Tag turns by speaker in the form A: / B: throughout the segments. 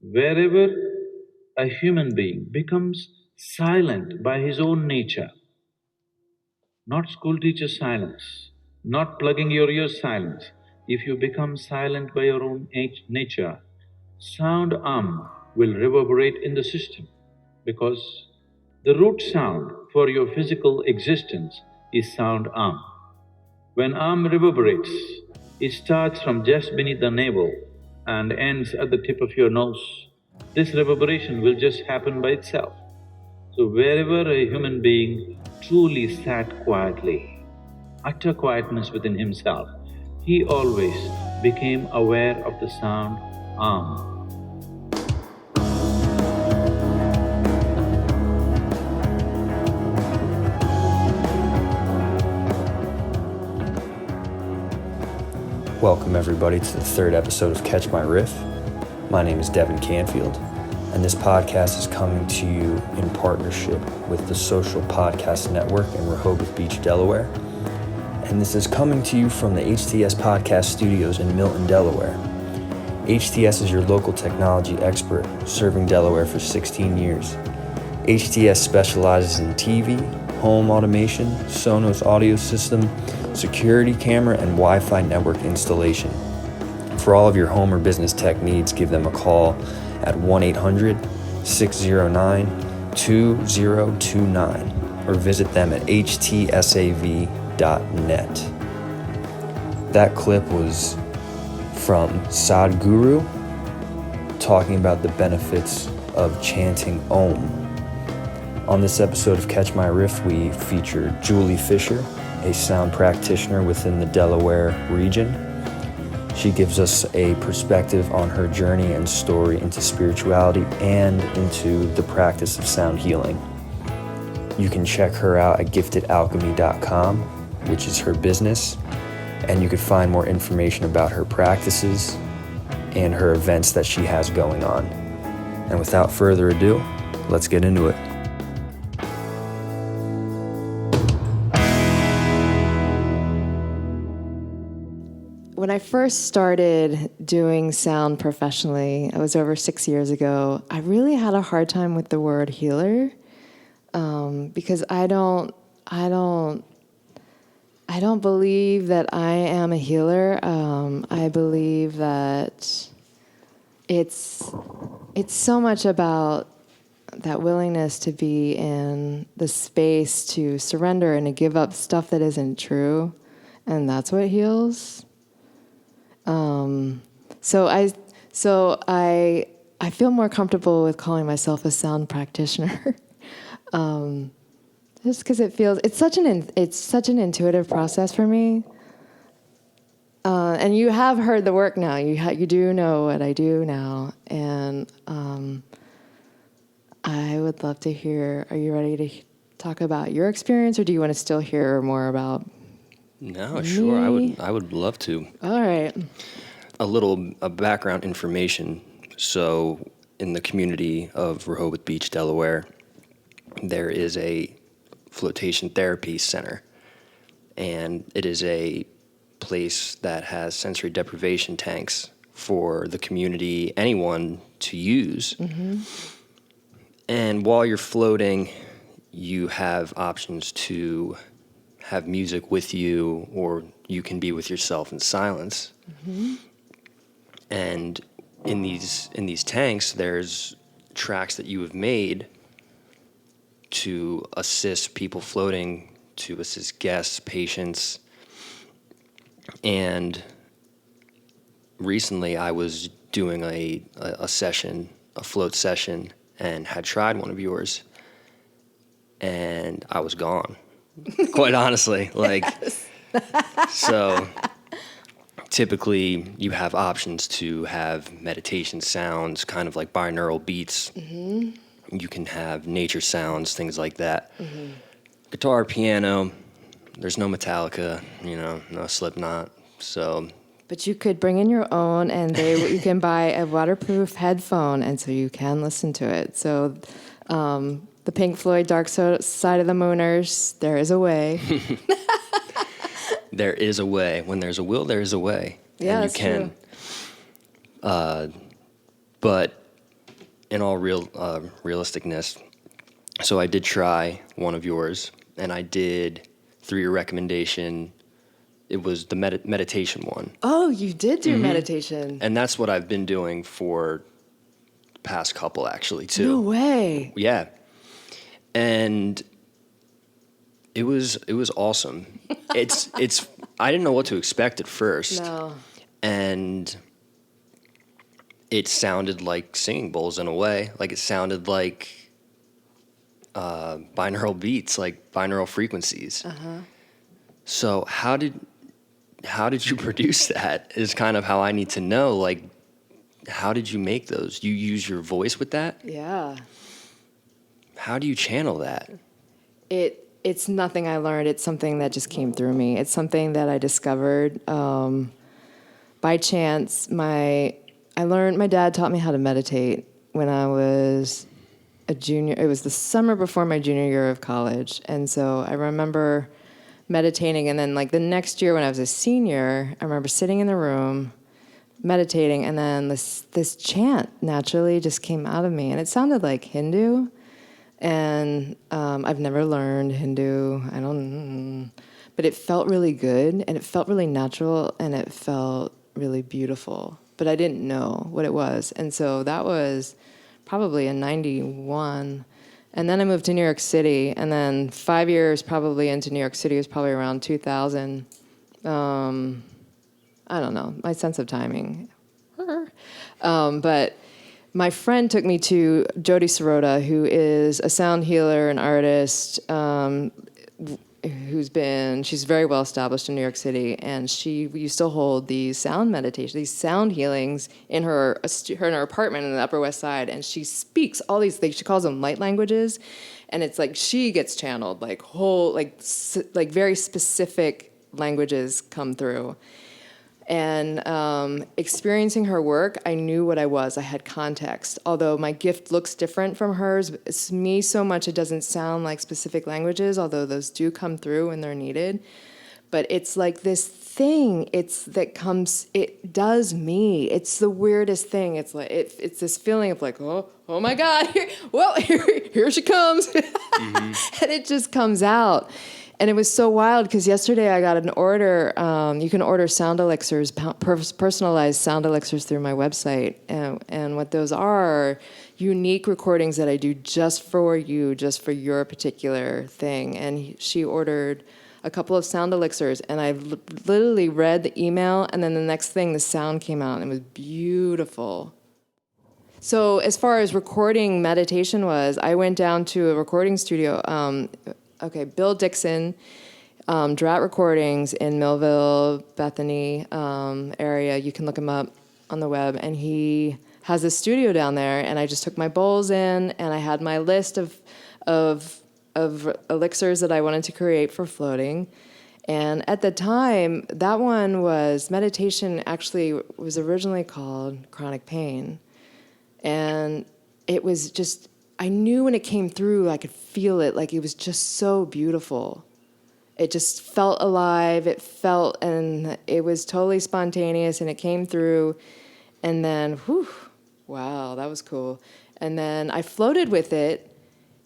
A: Wherever a human being becomes silent by his own nature, not school teacher silence, not plugging your ears silence. If you become silent by your own nature, sound will reverberate in the system because the root sound for your physical existence is sound When reverberates, it starts from just beneath the navel and ends at the tip of your nose. This reverberation will just happen by itself. So wherever a human being truly sat quietly, utter quietness within himself, he always became aware of the sound
B: Welcome everybody to the third episode of Catch My Riff. My name is Devin Canfield, and this podcast is coming to you in partnership with the Social Podcast Network in Rehoboth Beach, Delaware. And this is coming to you from the HTS Podcast Studios in Milton, Delaware. HTS is your local technology expert, serving Delaware for 16 years. HTS specializes in TV, home automation, Sonos audio system, security camera, and Wi-Fi network installation. For all of your home or business tech needs, give them a call at 1-800-609-2029 or visit them at htsav.net. That clip was from Sadhguru talking about the benefits of chanting Om. On this episode of Catch My Riff, we feature Julie Fisher, a sound practitioner within the Delaware region. She gives us a perspective on her journey and story into spirituality and into the practice of sound healing. You can check her out at giftedalchemy.com, which is her business, and you can find more information about her practices and her events that she has going on. And without further ado, let's get into it.
C: When I first started doing sound professionally, it was over 6 years ago, I really had a hard time with the word healer, because I don't believe that I am a healer. I believe that it's so much about that willingness to be in the space to surrender and to give up stuff that isn't true, and that's what heals. So I feel more comfortable with calling myself a sound practitioner, just because it's such an intuitive process for me. And you have heard the work now. You do know what I do now, and I would love to hear. Are you ready to talk about your experience, or do you want to still hear more about?
B: No, sure. I would love to.
C: All right.
B: A little background information. So in the community of Rehoboth Beach, Delaware, there is a flotation therapy center. And it is a place that has sensory deprivation tanks for the community, anyone to use. Mm-hmm. And while you're floating, you have options to have music with you, or you can be with yourself in silence. Mm-hmm. And in these tanks, there's tracks that you have made to assist people floating, to assist guests, patients. And recently I was doing a session, a float session, and had tried one of yours, and I was gone. Quite honestly,
C: Yes.
B: So typically you have options to have meditation sounds, kind of like binaural beats. Mm-hmm. You can have nature sounds, things like that. Mm-hmm. Guitar, piano, there's no Metallica, no Slipknot, so.
C: But you could bring in your own, and you can buy a waterproof headphone, and so you can listen to it. So the Pink Floyd Dark Side of the Mooners, there is a way.
B: There is a way. When there's a will, there is a way.
C: Yeah,
B: and
C: that's true.
B: But in all realisticness, so I did try one of yours, and I did, through your recommendation, it was the meditation one.
C: Oh, you did do meditation.
B: And that's what I've been doing for the past couple, actually, too.
C: No way.
B: Yeah. And it was awesome. It's I didn't know what to expect at first.
C: No.
B: And it sounded like singing bowls in a way. Like, it sounded like binaural beats, like binaural frequencies. So how did you produce that is kind of how I need to know. Like, how did you make those? You use your voice with that?
C: Yeah.
B: How do you channel that?
C: It's nothing I learned. It's something that just came through me. It's something that I discovered by chance. My dad taught me how to meditate when I was a junior. It was the summer before my junior year of college. And so I remember meditating. And then, like, the next year when I was a senior, I remember sitting in the room meditating. And then this chant naturally just came out of me. And it sounded like Hindu. And I've never learned Hindu. But it felt really good, and it felt really natural, and it felt really beautiful. But I didn't know what it was. And so that was probably in 91. And then I moved to New York City, and then 5 years probably into New York City was probably around 2000. I don't know, my sense of timing. But my friend took me to Jody Sirota, who is a sound healer and artist, she's very well established in New York City, and she used to hold these sound meditations, these sound healings in her apartment in the Upper West Side, and she speaks all these things. She calls them light languages, and it's like she gets channeled, like whole, like very specific languages come through. And experiencing her work, I knew what I was. I had context. Although my gift looks different from hers, it's me so much it doesn't sound like specific languages, although those do come through when they're needed. But it's like this thing, it does me. It's the weirdest thing. It's like it's this feeling of like, oh my God, here she comes. And it just comes out. And it was so wild because yesterday I got an order. You can order sound elixirs, personalized sound elixirs through my website. And what those are unique recordings that I do just for you, just for your particular thing. And she ordered a couple of sound elixirs, and I literally read the email, and then the next thing, the sound came out, and it was beautiful. So as far as recording meditation was, I went down to a recording studio. Bill Dixon, Drought Recordings in Millville, Bethany area. You can look him up on the web, and he has a studio down there. And I just took my bowls in, and I had my list of elixirs that I wanted to create for floating. And at the time, that one was meditation. Actually, was originally called Chronic Pain, and it was just. I knew when it came through, I could feel it. Like, it was just so beautiful. It just felt alive. And it was totally spontaneous, and it came through. And then, wow, that was cool. And then I floated with it,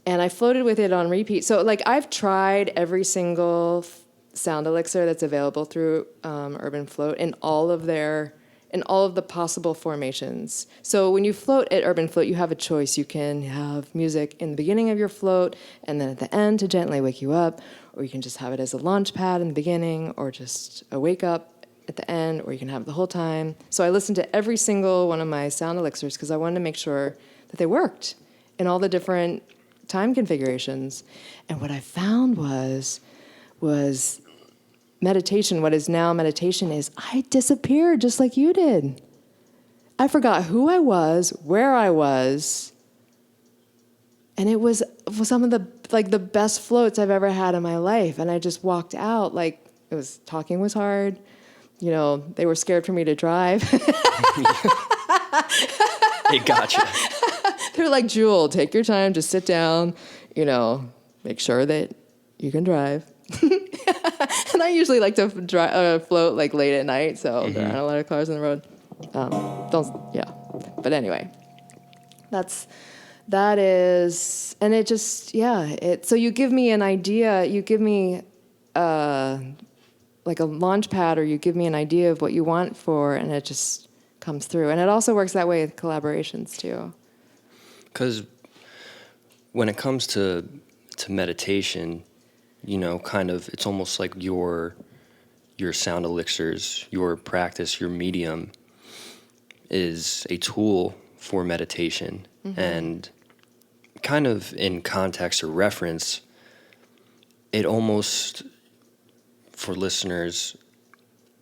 C: and I floated with it on repeat. So, like, I've tried every single sound elixir that's available through Urban Float in all of the possible formations. So when you float at Urban Float, you have a choice. You can have music in the beginning of your float and then at the end to gently wake you up, or you can just have it as a launch pad in the beginning, or just a wake up at the end, or you can have it the whole time. So I listened to every single one of my sound elixirs because I wanted to make sure that they worked in all the different time configurations. And what I found was meditation, what is now meditation, is I disappeared just like you did. I forgot who I was, where I was, and it was some of the best floats I've ever had in my life. And I just walked out like talking was hard. You know, they were scared for me to drive.
B: They gotcha.
C: They're like, Jewel, take your time, just sit down, make sure that you can drive. And I usually like to float like late at night, so there aren't a lot of cars on the road. But anyway, That is, and it just, so you give me an idea, you give me like a launch pad, or you give me an idea of what you want for, and it just comes through. And it also works that way with collaborations too.
B: Because when it comes to meditation, kind of, it's almost like your sound elixirs, your practice, your medium is a tool for meditation. Mm-hmm. And kind of in context or reference, it almost, for listeners,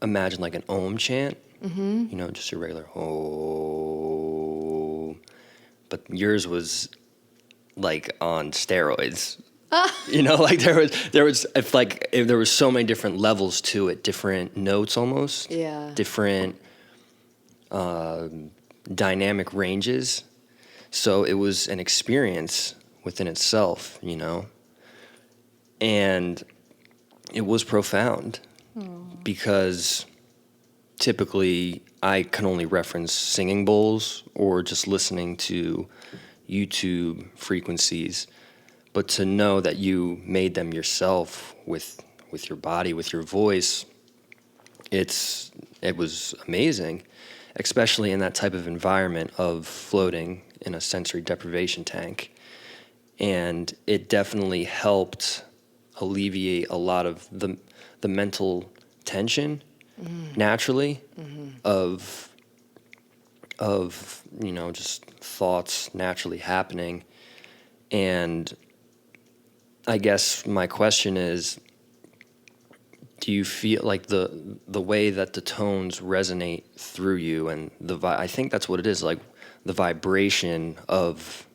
B: imagine like an Om chant, mm-hmm. Just your regular Om. But yours was like on steroids. Like there was if there was so many different levels to it, different notes almost, different dynamic ranges. So it was an experience within itself, and it was profound. Aww. Because typically I can only reference singing bowls or just listening to YouTube frequencies. But to know that you made them yourself with your body, with your voice, it was amazing, especially in that type of environment of floating in a sensory deprivation tank. And it definitely helped alleviate a lot of the mental tension naturally of just thoughts naturally happening. And I guess my question is, do you feel like the way that the tones resonate through you, and I think that's what it is, like the vibration of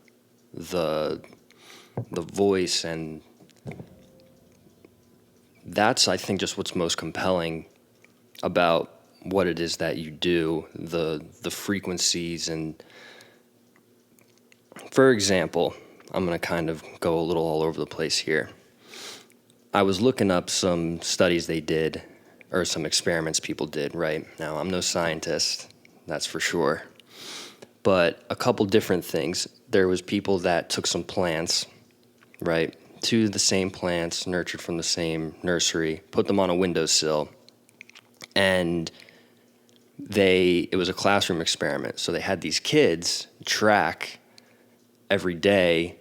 B: the voice, and that's, I think, just what's most compelling about what it is that you do, the frequencies. And for example, I'm going to kind of go a little all over the place here. I was looking up some studies they did, or some experiments people did, right? Now, I'm no scientist, that's for sure. But a couple different things. There was people that took some plants, right? Two of the same plants, nurtured from the same nursery, put them on a windowsill, and it was a classroom experiment. So they had these kids track every day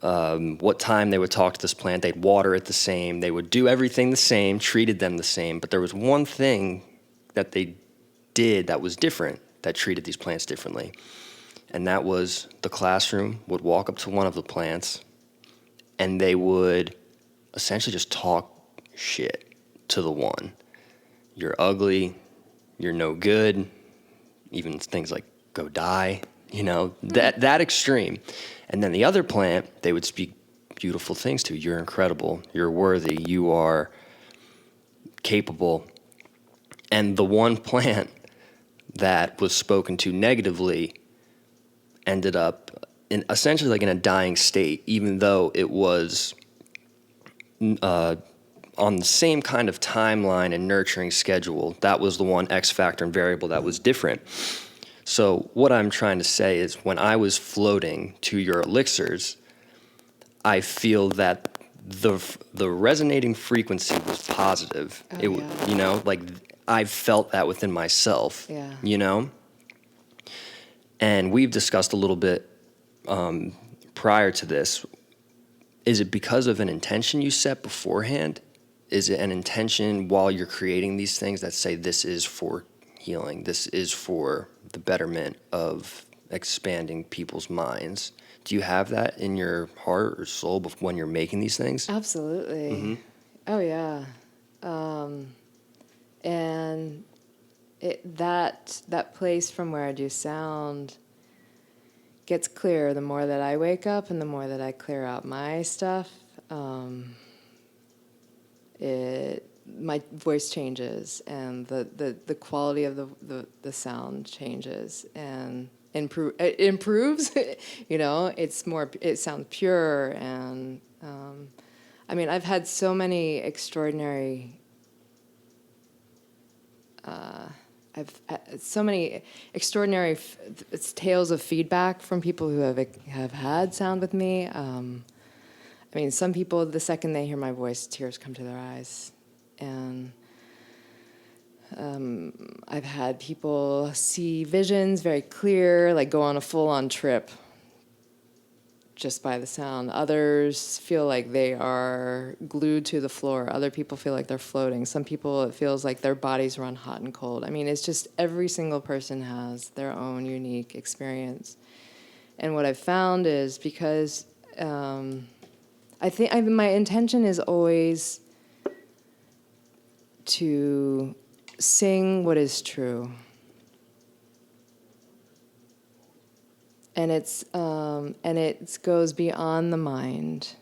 B: what time they would talk to this plant. They'd water it the same. They would do everything the same, treated them the same. But there was one thing that they did that was different, that treated these plants differently. And that was the classroom would walk up to one of the plants, and they would essentially just talk shit to the one. You're ugly. You're no good. Even things like go die. That extreme. And then the other plant, they would speak beautiful things to. You're incredible. You're worthy. You are capable. And the one plant that was spoken to negatively ended up essentially like in a dying state, even though it was on the same kind of timeline and nurturing schedule. That was the one X factor and variable that was different. So what I'm trying to say is, when I was floating to your elixirs, I feel that the resonating frequency was positive. Like I felt that within myself. And we've discussed a little bit prior to this. Is it because of an intention you set beforehand? Is it an intention while you're creating these things that say, this is for healing, this is for the betterment of expanding people's minds? Do you have that in your heart or soul when you're making these things?
C: Absolutely. Mm-hmm. Oh, yeah. And that place from where I do sound gets clearer the more that I wake up and the more that I clear out my stuff. My voice changes, and the quality of the sound changes, and it improves. It sounds pure, and I've had so many extraordinary I've so many extraordinary tales of feedback from people who have had sound with me. I mean, some people, the second they hear my voice, tears come to their eyes. And I've had people see visions very clear, like go on a full-on trip just by the sound. Others feel like they are glued to the floor. Other people feel like they're floating. Some people, it feels like their bodies run hot and cold. I mean, it's just every single person has their own unique experience. And what I've found is because my intention is always to sing what is true. And it goes beyond the mind.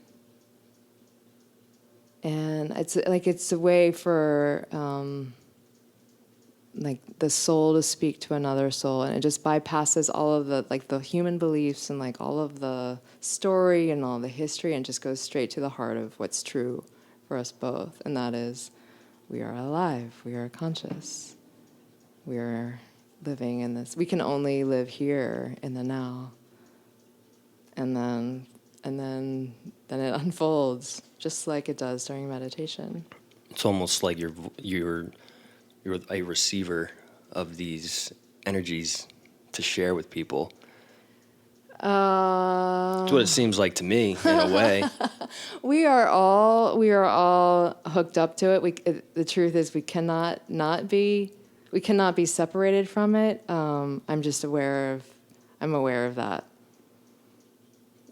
C: And it's a way for like the soul to speak to another soul, and it just bypasses all of the human beliefs and like all of the story and all the history, and just goes straight to the heart of what's true for us both, and that is we are alive, we are conscious, we are living in this. We can only live here in the now, and then it unfolds just like it does during meditation.
B: It's almost like you're a receiver of these energies to share with people. That's what it seems like to me, in a way.
C: We are all hooked up to it. The truth is, we cannot be separated from it. I'm aware of that,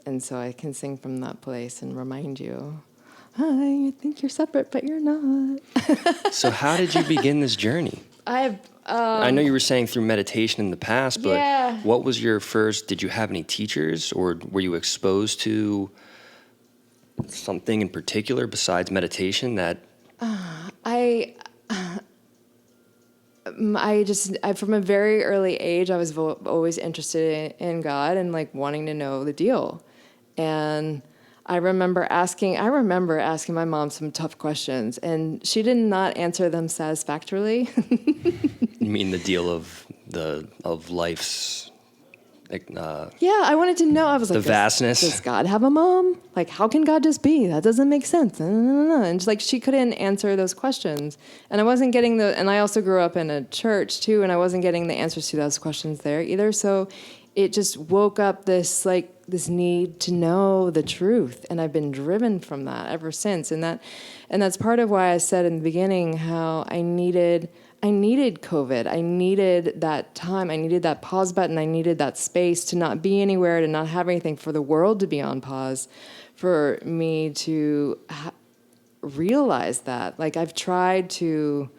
C: and so I can sing from that place and remind you. Hi, you think you're separate, but you're not.
B: So how did you begin this journey? I know you were saying through meditation in the past, but
C: yeah.
B: What was your first, did you have any teachers, or were you exposed to something in particular besides meditation that...
C: From a very early age, I was always interested in God and like wanting to know the deal. And I remember asking my mom some tough questions, and she did not answer them satisfactorily.
B: You mean the deal of life's...
C: yeah, I wanted to know. I was like,
B: the vastness.
C: Does God have a mom? Like, how can God just be? That doesn't make sense. And just, like, she couldn't answer those questions. And I wasn't getting and I also grew up in a church too, and I wasn't getting the answers to those questions there either. So it just woke up this need to know the truth, and I've been driven from that ever since. And that's part of why I said in the beginning how I needed COVID. I needed that time. I needed that pause button. I needed that space to not be anywhere, to not have anything, for the world to be on pause, for me to realize that. Like, I've tried to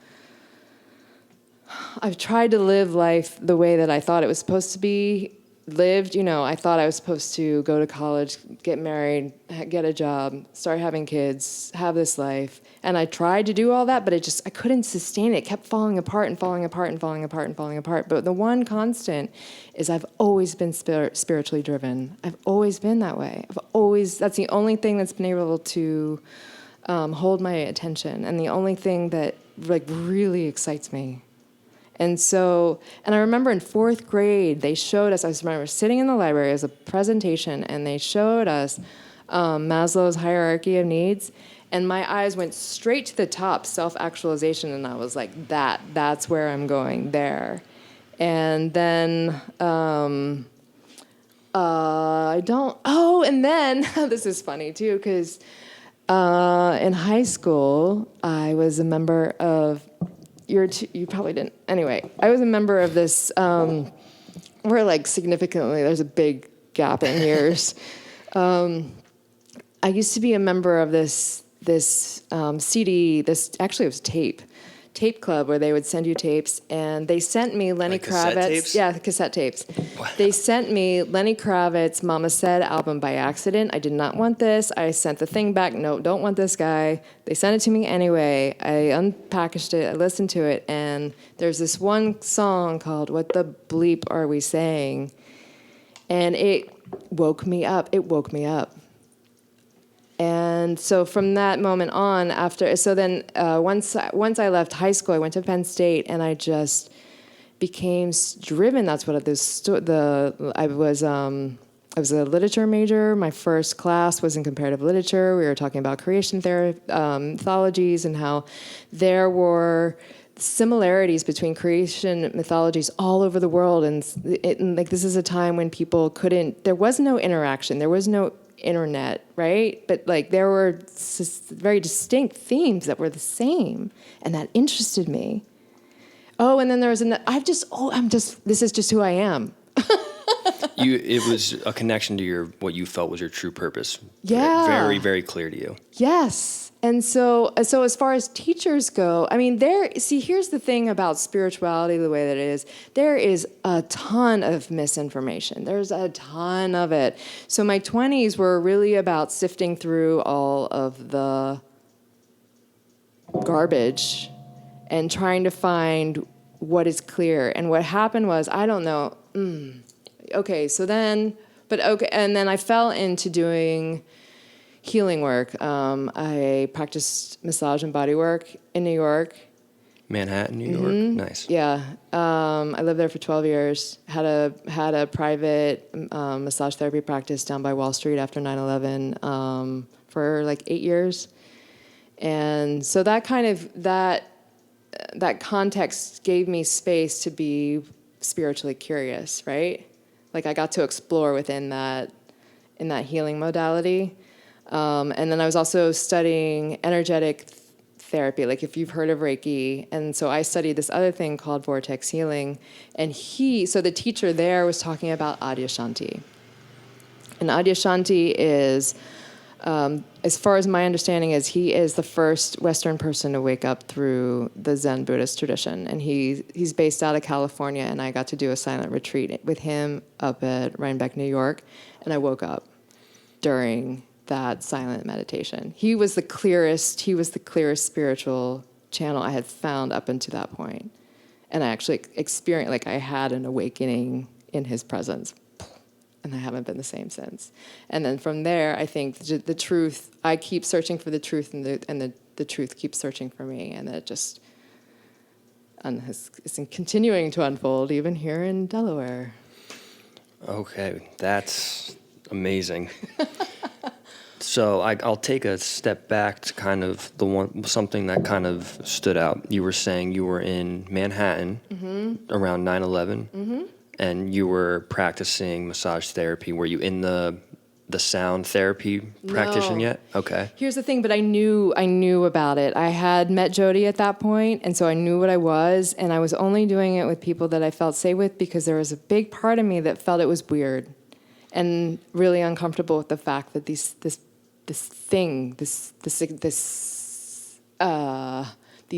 C: live life the way that I thought it was supposed to be lived. I thought I was supposed to go to college, get married, get a job, start having kids, have this life. And I tried to do all that, but I couldn't sustain it. It kept falling apart and falling apart and falling apart and falling apart. But the one constant is I've always been spiritually driven. I've always been that way. That's the only thing that's been able to hold my attention, and the only thing that like really excites me. And I remember in 4th grade, they showed us, I remember sitting in the library as a presentation, and they showed us Maslow's hierarchy of needs, and my eyes went straight to the top, self-actualization, and I was like, that's where I'm going, there. And then, and then, this is funny too, because in high school, I was a member of, you probably didn't. Anyway, I was a member of this, we're like significantly, there's a big gap in years. I used to be a member of this CD, actually it was tape club, where they would send you tapes, and they sent me Lenny Kravitz.
B: Tapes?
C: Yeah, cassette tapes.
B: Wow.
C: They sent me Lenny Kravitz' Mama Said album by accident. I did not want this. I sent the thing back. No, don't want this guy. They sent it to me anyway. I unpackaged it. I listened to it, and there's this one song called "What the Bleep Are We Saying?" And it woke me up. And so from that moment on, once I left high school, I went to Penn State, and I just became driven. That's what I was a literature major. My first class was in comparative literature. We were talking about creation theory, mythologies, and how there were similarities between creation mythologies all over the world. And like, this is a time when people couldn't, there was no interaction, there was no internet, right? But like, there were very distinct themes that were the same, and that interested me. Oh, and then there was this is just who I am.
B: It was a connection to what you felt was your true purpose.
C: Yeah.
B: Very, very clear to you.
C: Yes. And so as far as teachers go, I mean, here's the thing about spirituality, the way that it is, there is a ton of misinformation. There's a ton of it. So my 20s were really about sifting through all of the garbage and trying to find what is clear. And what happened was, I don't know, okay, and then I fell into doing healing work. I practiced massage and body work in New York.
B: Manhattan, New York? Nice.
C: Yeah. I lived there for 12 years. Had a private massage therapy practice down by Wall Street after 9/11 for like 8 years. And so that kind of, that context gave me space to be spiritually curious, right? Like, I got to explore in that healing modality. And then I was also studying energetic therapy, like if you've heard of Reiki. And so I studied this other thing called vortex healing. And so the teacher there was talking about Adyashanti. And Adyashanti is, as far as my understanding is, he is the first Western person to wake up through the Zen Buddhist tradition. And he's based out of California, and I got to do a silent retreat with him up at Rhinebeck, New York. And I woke up during that silent meditation. He was the clearest spiritual channel I had found up until that point. And I actually experienced, like, I had an awakening in his presence. And I haven't been the same since. And then from there, I think the truth, I keep searching for the truth, and the truth keeps searching for me. And it just it's continuing to unfold, even here in Delaware.
B: Okay, that's amazing. So I'll take a step back to kind of something that kind of stood out. You were saying you were in Manhattan around 9/11. And you were practicing massage therapy. Were you in the sound therapy practitioner yet? Okay.
C: Here's the thing, but I knew about it. I had met Jody at that point, and so I knew what I was, and I was only doing it with people that I felt safe with, because there was a big part of me that felt it was weird and really uncomfortable with the fact that these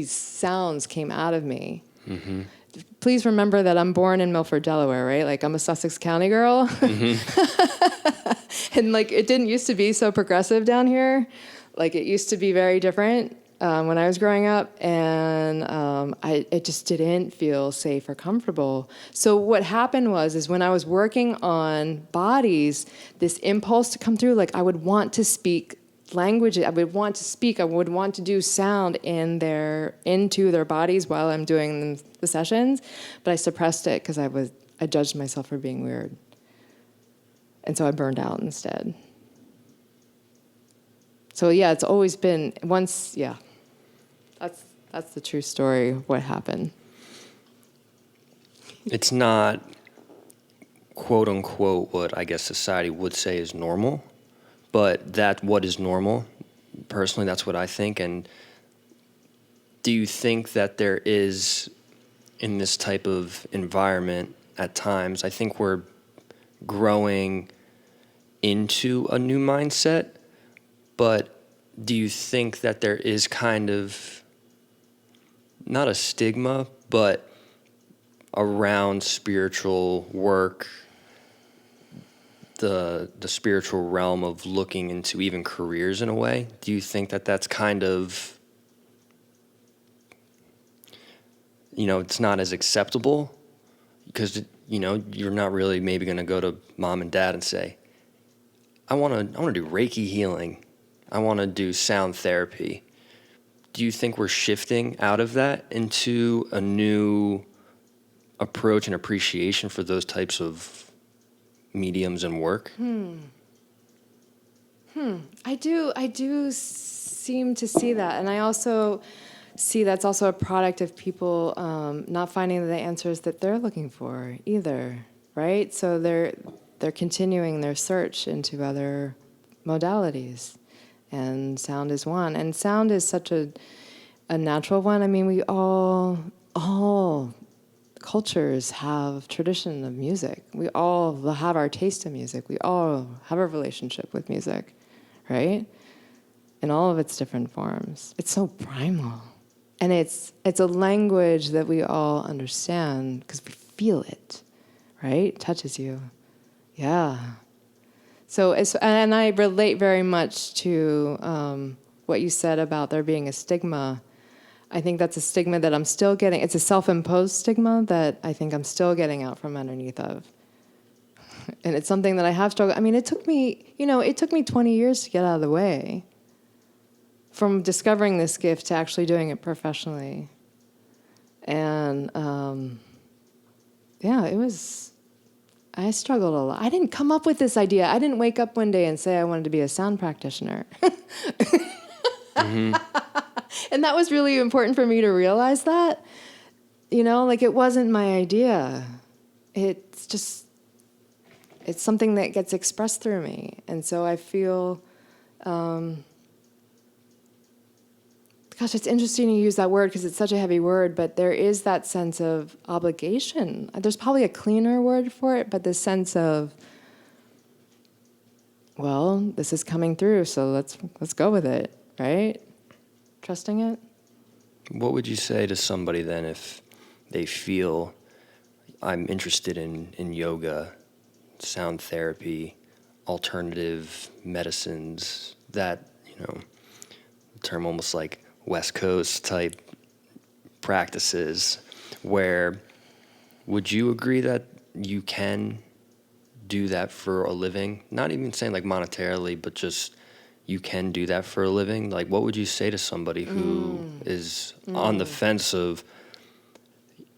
C: sounds came out of me. Mm-hmm. Please remember that I'm born in Milford, Delaware, right? Like, I'm a Sussex County girl. Mm-hmm. And like, it didn't used to be so progressive down here. Like, it used to be very different when I was growing up, and it just didn't feel safe or comfortable. So what happened is when I was working on bodies, this impulse to come through, like, I would want to speak language, I would want to do sound into their bodies while I'm doing the sessions, but I suppressed it because I judged myself for being weird. And so I burned out instead. So yeah, it's always been that's the true story of what happened.
B: It's not, quote unquote, what I guess society would say is normal. But what is normal, personally, that's what I think. And do you think that there is, in this type of environment at times, I think we're growing into a new mindset, but do you think that there is kind of, not a stigma, but around spiritual work, the spiritual realm of looking into even careers in a way? Do you think that that's kind of, it's not as acceptable? Because, you're not really maybe going to go to mom and dad and say, I want to do Reiki healing. I want to do sound therapy. Do you think we're shifting out of that into a new approach and appreciation for those types of mediums and work?
C: I do seem to see that, and I also see that's also a product of people not finding the answers that they're looking for either, right? So they're continuing their search into other modalities, and sound is one. And sound is such a natural one. I mean, we all cultures have tradition of music. We all have our taste in music. We all have a relationship with music, right? In all of its different forms. It's so primal. And it's a language that we all understand because we feel it, right? It touches you. Yeah. So, and I relate very much to what you said about there being a stigma. I think that's a stigma that I'm still getting. It's a self-imposed stigma that I think I'm still getting out from underneath of. And it's something that I have struggled. I mean, it took me 20 years to get out of the way from discovering this gift to actually doing it professionally. And I struggled a lot. I didn't come up with this idea. I didn't wake up one day and say I wanted to be a sound practitioner. Mm-hmm. And that was really important for me to realize that. It wasn't my idea. It's something that gets expressed through me. And so I feel, it's interesting to use that word because it's such a heavy word, but there is that sense of obligation. There's probably a cleaner word for it, but the sense of, well, this is coming through, so let's go with it, right? Trusting it.
B: What would you say to somebody then if they feel I'm interested in yoga, sound therapy, alternative medicines, that, term almost like West Coast type practices, where would you agree that you can do that for a living? Not even saying like monetarily, but just you can do that for a living? Like, what would you say to somebody who is on the fence of,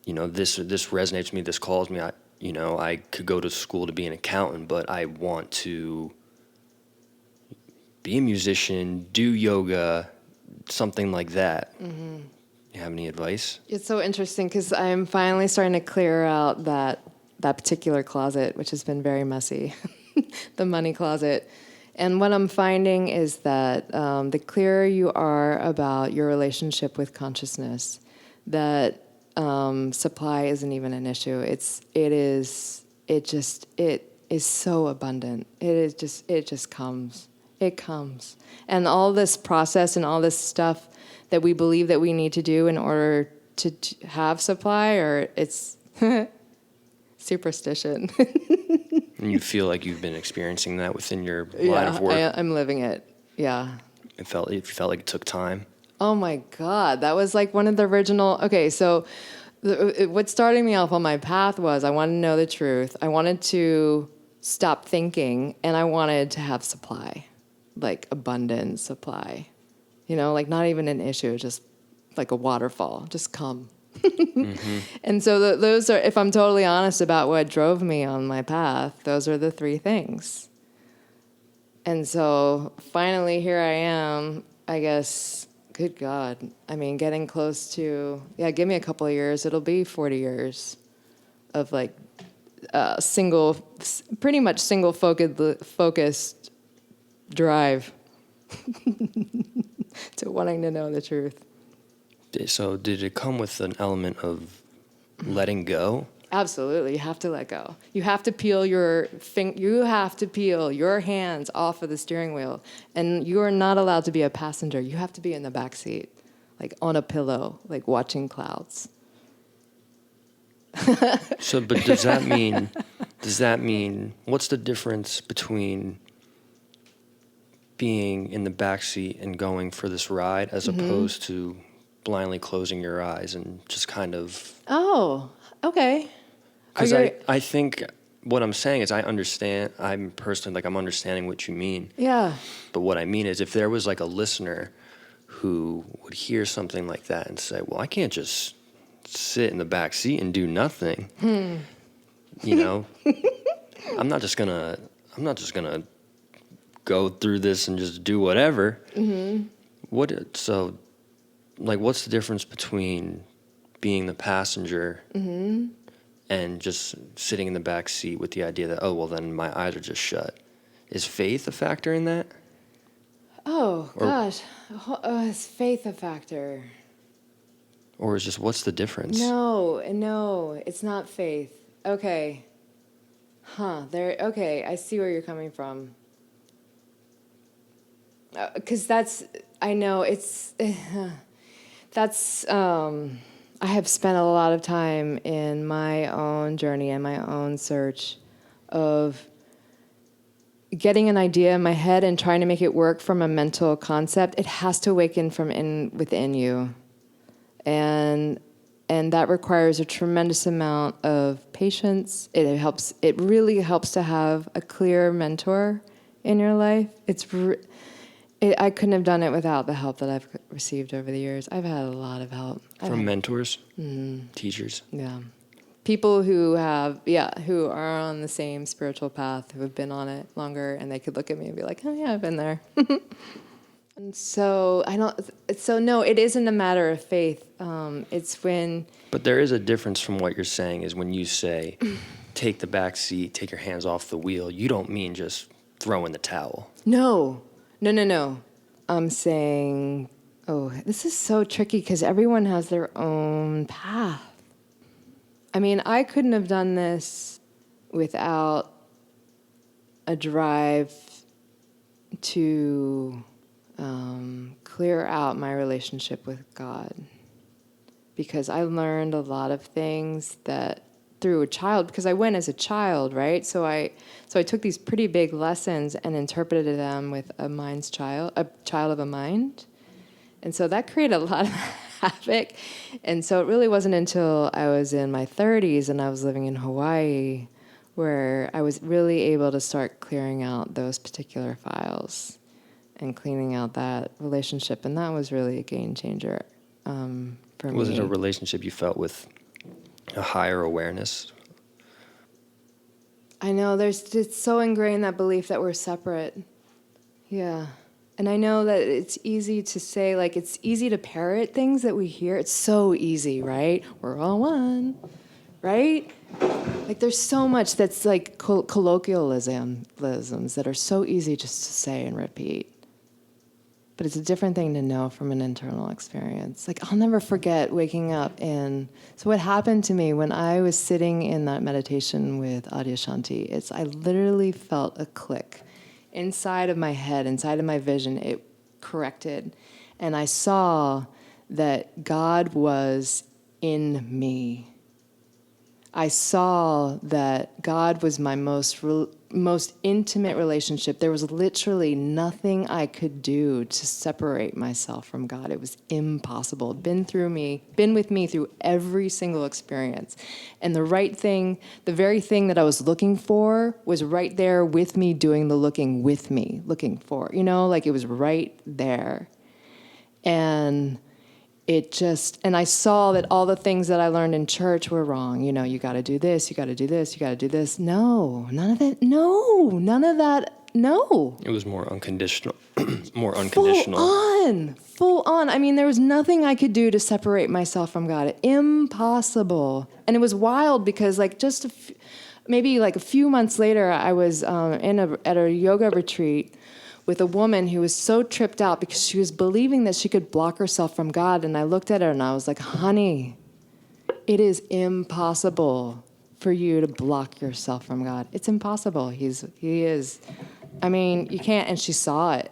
B: this resonates with me, this calls me, I could go to school to be an accountant, but I want to be a musician, do yoga, something like that. Mm-hmm. You have any advice?
C: It's so interesting because I'm finally starting to clear out that particular closet, which has been very messy, the money closet. And what I'm finding is that the clearer you are about your relationship with consciousness, that supply isn't even an issue. It is so abundant. It just comes. It comes. And all this process and all this stuff that we believe that we need to do in order to have supply, or it's superstition.
B: And you feel like you've been experiencing that within your line of work?
C: Yeah, I'm living it. Yeah.
B: It felt like it took time?
C: Oh my God. That was like one of the original. Okay, so what started me off on my path was I wanted to know the truth. I wanted to stop thinking, and I wanted to have supply, like abundant supply. Like not even an issue, just like a waterfall, just come. Mm-hmm. And so those are, if I'm totally honest about what drove me on my path, those are the three things. And so finally here I am, I guess, good God. I mean, getting close to, give me a couple of years. It'll be 40 years of like pretty much single focused drive to wanting to know the truth.
B: So did it come with an element of letting go?
C: Absolutely. You have to let go. You have to peel your hands off of the steering wheel. And you are not allowed to be a passenger. You have to be in the back seat, like on a pillow, like watching clouds.
B: So, but does that mean, what's the difference between being in the back seat and going for this ride as opposed to blindly closing your eyes and just kind of...
C: Oh, okay.
B: Because I think what I'm saying is I'm personally, I'm understanding what you mean.
C: Yeah.
B: But what I mean is if there was like a listener who would hear something like that and say, well, I can't just sit in the back seat and do nothing. You know, I'm not just gonna go through this and just do whatever. What's the difference between being the passenger and just sitting in the back seat with the idea that, oh, well, then my eyes are just shut? Is faith a factor in that?
C: Oh, gosh. Is faith a factor?
B: Or is just, what's the difference?
C: No, it's not faith. Okay. Okay, I see where you're coming from. Because I know it's, I have spent a lot of time in my own journey and my own search of getting an idea in my head and trying to make it work from a mental concept. It has to awaken from within you. And that requires a tremendous amount of patience. It really helps to have a clear mentor in your life. I couldn't have done it without the help that I've received over the years. I've had a lot of help.
B: From mentors, teachers.
C: Yeah. People who are on the same spiritual path, who have been on it longer, and they could look at me and be like, oh yeah, I've been there. And so no, it isn't a matter of faith. It's when...
B: But there is a difference from what you're saying is when you say, take the back seat, take your hands off the wheel, you don't mean just throw in the towel.
C: No. I'm saying, this is so tricky because everyone has their own path. I mean, I couldn't have done this without a drive to clear out my relationship with God, because I learned a lot of things that through a child, because I went as a child, right? So I took these pretty big lessons and interpreted them with a child of a mind. And so that created a lot of havoc. And so it really wasn't until I was in my 30s and I was living in Hawaii where I was really able to start clearing out those particular files and cleaning out that relationship. And that was really a game changer for me.
B: Was it a relationship you felt with a higher awareness?
C: I know it's so ingrained, that belief that we're separate. Yeah. And I know that it's easy to say, like, it's easy to parrot things that we hear. It's so easy, right? We're all one, right? Like, there's so much that's like colloquialisms that are so easy just to say and repeat. But it's a different thing to know from an internal experience. Like, I'll never forget waking up so what happened to me when I was sitting in that meditation with Adyashanti is I literally felt a click inside of my head, inside of my vision. It corrected. And I saw that God was in me. I saw that God was my most intimate relationship. There was literally nothing I could do to separate myself from God. It was impossible. Been with me through every single experience. And the very thing that I was looking for was right there with me, doing the looking with me, looking for, like it was right there. And I saw that all the things that I learned in church were wrong. You got to do this, you got to do this, you got to do this. No, none of that. No, none of that. No.
B: It was more unconditional. Unconditional.
C: Full on. I mean, there was nothing I could do to separate myself from God. Impossible. And it was wild because, like, maybe like a few months later, I was at a yoga retreat with a woman who was so tripped out because she was believing that she could block herself from God. And I looked at her and I was like, honey, it is impossible for you to block yourself from God. It's impossible. He is. I mean, you can't. And she saw it.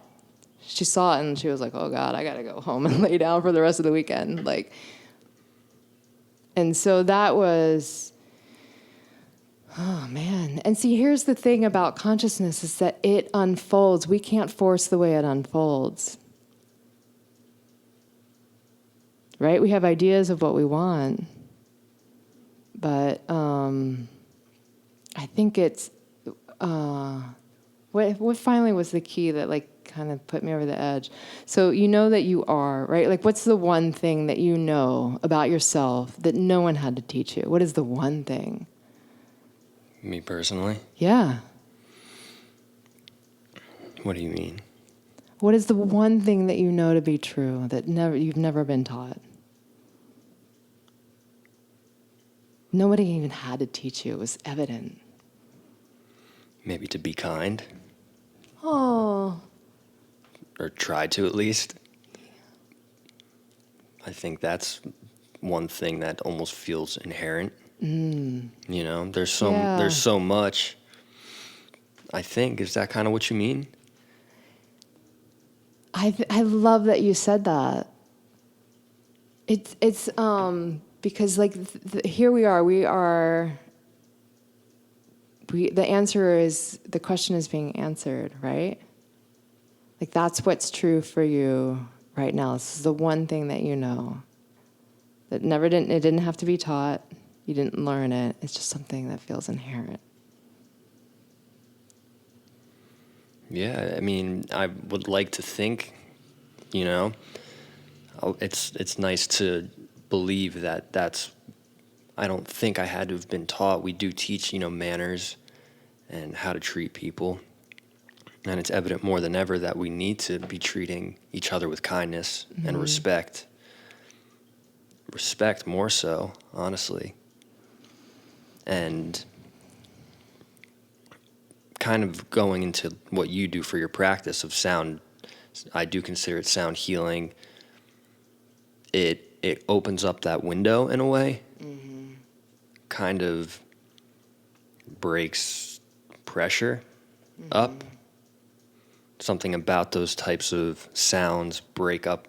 C: She saw it and she was like, oh God, I got to go home and lay down for the rest of the weekend. And so that was... Oh, man. And see, here's the thing about consciousness is that it unfolds. We can't force the way it unfolds. Right? We have ideas of what we want. But I think it's... what finally was the key that, like, kind of put me over the edge. So you know that you are, right? Like, what's the one thing that you know about yourself that no one had to teach you? What is the one thing?
B: Me personally?
C: Yeah.
B: What do you mean?
C: What is the one thing that you know to be true that you've never been taught? Nobody even had to teach you. It was evident.
B: Maybe to be kind,
C: Oh.
B: or try to at least. I think that's one thing that almost feels inherent. You know,
C: Yeah.
B: there's so much. I think, is that kind of what you mean?
C: I love that you said that. It's because like here we are. The answer is, the question is being answered, right? Like, that's what's true for you right now. This is the one thing that you know. It didn't have to be taught. You didn't learn it. It's just something that feels inherent.
B: Yeah, I mean, I would like to think, you know, it's nice to believe that that's. I don't think I had to have been taught. We do teach, manners and how to treat people, and it's evident more than ever that we need to be treating each other with kindness and respect. Respect more so, honestly, and kind of going into what you do for your practice of sound. I do consider it sound healing. It opens up that window in a way, kind of breaks pressure up. Something about those types of sounds break up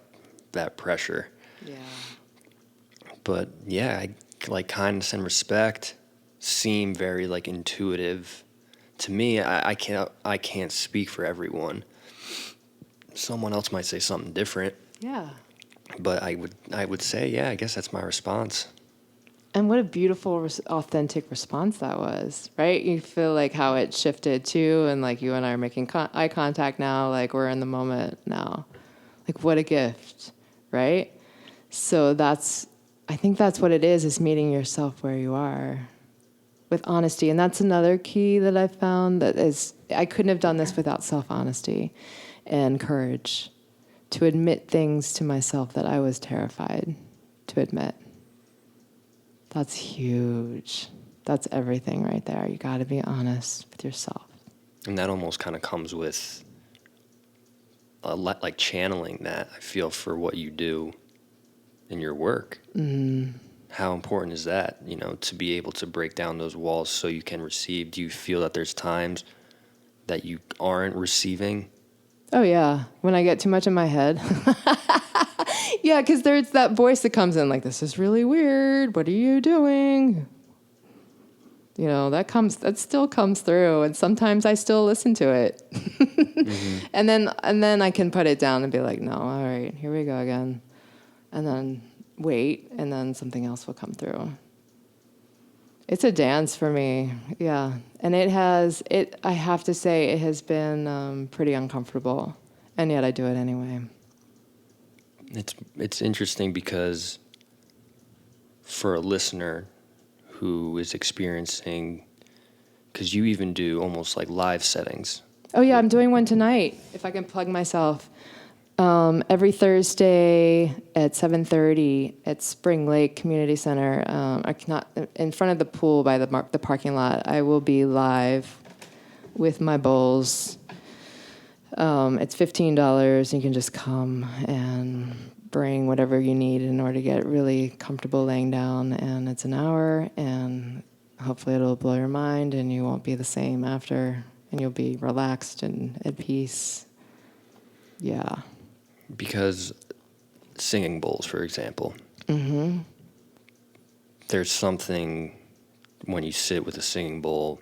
B: that pressure.
C: Yeah.
B: But yeah, like kindness and respect seem very like intuitive to me. I can't speak for everyone. Someone else might say something different.
C: Yeah.
B: But I would say, yeah, I guess that's my response.
C: And what a beautiful, authentic response that was, right? You feel like how it shifted too, and like you and I are making eye contact now, like we're in the moment now. Like, what a gift, right? So I think that's what it is meeting yourself where you are with honesty. And that's another key that I found, that is, I couldn't have done this without self-honesty and courage to admit things to myself that I was terrified to admit. That's huge. That's everything right there. You got to be honest with yourself.
B: And that almost kind of comes with like channeling that, I feel, for what you do in your work. How important is that, to be able to break down those walls so you can receive? Do you feel that there's times that you aren't receiving?
C: Oh, yeah. When I get too much in my head. Yeah, because there's that voice that comes in like, this is really weird. What are you doing? That still comes through. And sometimes I still listen to it. And then I can put it down and be like, no, all right, here we go again. And then wait, and then something else will come through. It's a dance for me, yeah. And I have to say, it has been pretty uncomfortable. And yet I do it anyway.
B: It's interesting because for a listener who is experiencing, because you even do almost like live settings.
C: Oh, yeah, I'm doing one tonight, if I can plug myself. Every Thursday at 7:30 at Spring Lake Community Center, in front of the pool by the parking lot. I will be live with my bowls. It's $15. You can just come and bring whatever you need in order to get really comfortable laying down. And it's an hour, and hopefully it'll blow your mind, and you won't be the same after, and you'll be relaxed and at peace. Yeah.
B: Because singing bowls, for example, there's something when you sit with a singing bowl,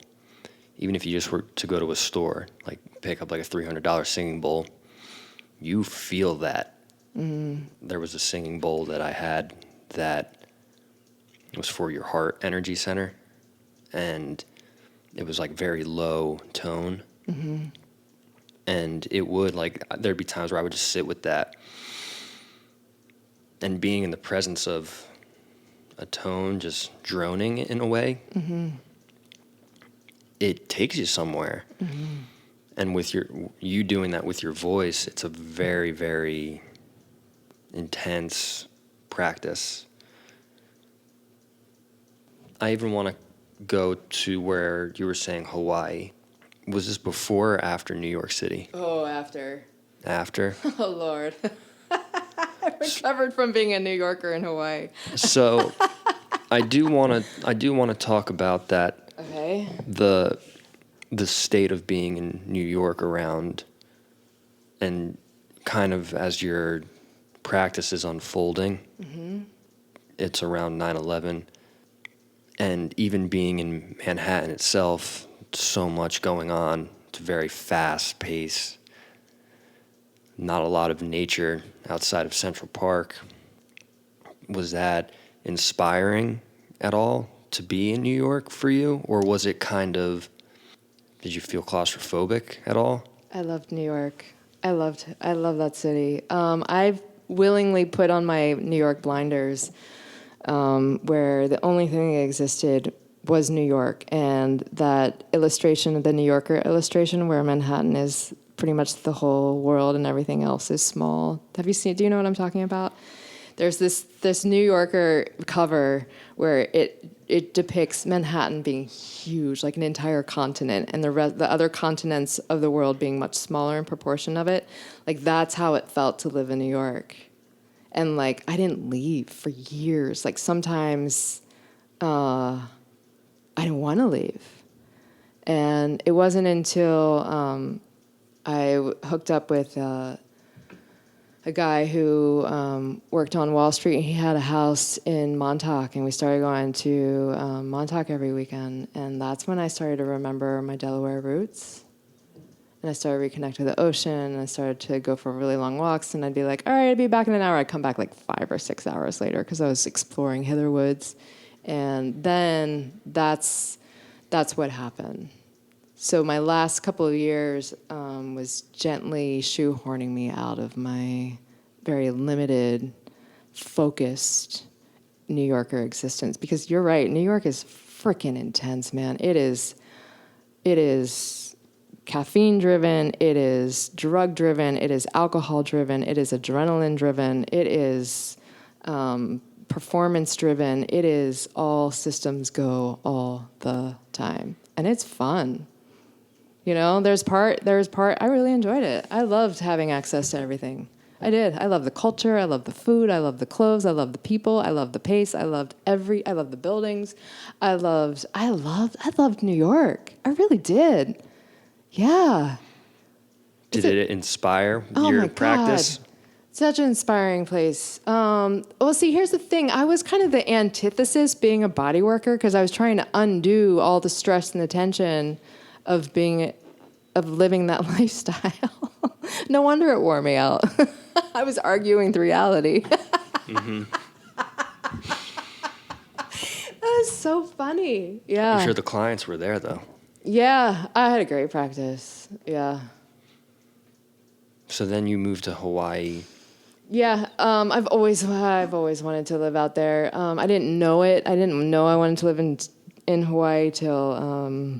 B: even if you just were to go to a store, like pick up like a $300 singing bowl, you feel that. There was a singing bowl that I had that was for your heart energy center, and it was like very low tone. And it would, like, there'd be times where I would just sit with that. And being in the presence of a tone just droning in a way, it takes you somewhere. And with you doing that with your voice, it's a very, very intense practice. I even want to go to where you were saying Hawaii. Was this before or after New York City?
C: Oh, after.
B: After?
C: Oh, Lord. I recovered from being a New Yorker in Hawaii.
B: So I do want to talk about that.
C: Okay.
B: The state of being in New York around, and kind of as your practice is unfolding, it's around 9/11, and even being in Manhattan itself, so much going on. It's very fast paced. Not a lot of nature outside of Central Park. Was that inspiring at all to be in New York for you, or was it kind of, did you feel claustrophobic at all?
C: I loved New York. I love that city. I've willingly put on my New York blinders, where the only thing that existed was New York, and that illustration, the New Yorker illustration, where Manhattan is pretty much the whole world and everything else is small. Do you know what I'm talking about? There's this New Yorker cover where it depicts Manhattan being huge, like an entire continent, and the other continents of the world being much smaller in proportion of it. Like, that's how it felt to live in New York. And, like, I didn't leave for years. Like, sometimes I didn't want to leave. And it wasn't until I hooked up with a guy who worked on Wall Street, and he had a house in Montauk, and we started going to Montauk every weekend, and that's when I started to remember my Delaware roots, and I started to reconnect with the ocean, and I started to go for really long walks, and I'd be like, all right, I'll be back in an hour. I'd come back like 5 or 6 hours later because I was exploring hither woods, and then that's what happened. So my last couple of years was gently shoehorning me out of my very limited, focused New Yorker existence. Because you're right, New York is freaking intense, man. It is caffeine-driven, it is drug-driven, it is alcohol-driven, it is adrenaline-driven, it is performance-driven, it is all systems go all the time. And it's fun. You know, there's part, I really enjoyed it. I loved having access to everything. I did. I love the culture. I love the food. I love the clothes. I love the people. I love the pace. I love the buildings. I loved New York. I really did. Yeah.
B: Did it inspire
C: Oh
B: your
C: my
B: practice?
C: God. Such an inspiring place. Well, see, here's the thing. I was kind of the antithesis being a body worker because I was trying to undo all the stress and the tension of living that lifestyle. No wonder it wore me out. I was arguing with reality.
B: Mm-hmm.
C: That was so funny. Yeah.
B: I'm sure the clients were there, though.
C: Yeah, I had a great practice. Yeah.
B: So then you moved to Hawaii.
C: Yeah, I've always wanted to live out there. I didn't know it. I didn't know I wanted to live in Hawaii till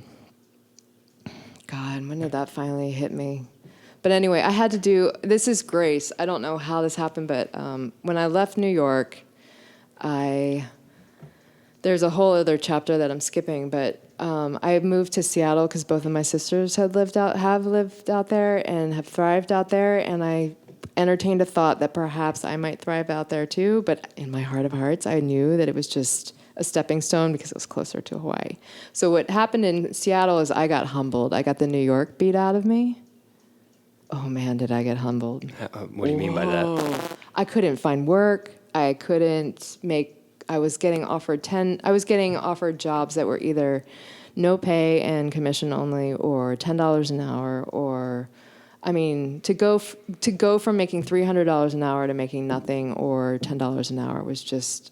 C: God, when did that finally hit me? But anyway, I had to do, this is grace. I don't know how this happened, but when I left New York, there's a whole other chapter that I'm skipping, but I moved to Seattle because both of my sisters have lived out there and have thrived out there, and I entertained a thought that perhaps I might thrive out there too, but in my heart of hearts, I knew that it was just a stepping stone because it was closer to Hawaii. So what happened in Seattle is I got humbled. I got the New York beat out of me. Oh man, did I get humbled.
B: What do you mean by that?
C: I couldn't find work. I was getting offered jobs that were either no pay and commission only, or $10 an hour, or to go from making $300 an hour to making nothing or $10 an hour was just